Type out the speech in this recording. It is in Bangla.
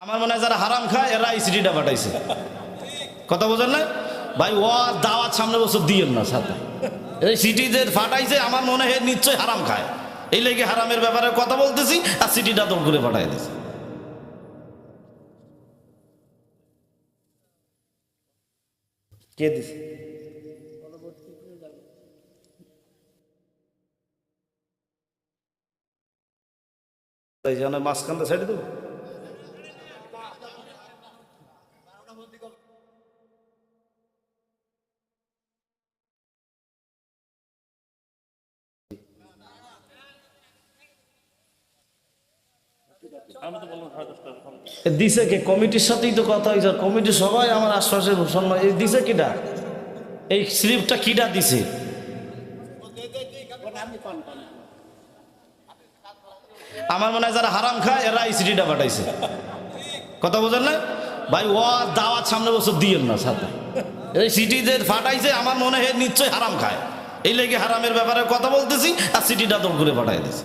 আমার মনে হয় যারা হারাম খায় এরা এই সিটিটা পাঠাইছে। কথা বোঝেন না ভাই? ও দাওয়াত সামনে বছর দিয়েন না সাথে। এই সিটি যে ফাটাইছে আমার মনে হয় নিশ্চয়ই হারাম খায়, এই লেগে হারামের ব্যাপারে কথা বলতেছি আর সিটিটা দৌড় করে পাঠাই দিয়েছে। কে দিছে? তাই জন্য মাঝখানটা ছেড়ে দেবো। দিছে কে? কমিটির সাথেই তো কথা হয়েছে। কমিটি সবাই আমার আশ্বাসের সম্মান। এই দিছে কিটা? এই স্লিপটা কিটা দিছে? আমার মনে হয় যারা হারাম খায় এরা এই সিটিটা পাঠাইছে। কথা বোঝেন না ভাই? ও দাওয়াত সামনে বছর দিয়েন না সাথে। এই সিটি যে ফাটাইছে আমার মনে হয় নিশ্চয়ই হারাম খায়, এই লেগে হারামের ব্যাপারে কথা বলতেছি আর সিটিটা দৌড় করে পাঠাই দিয়েছে।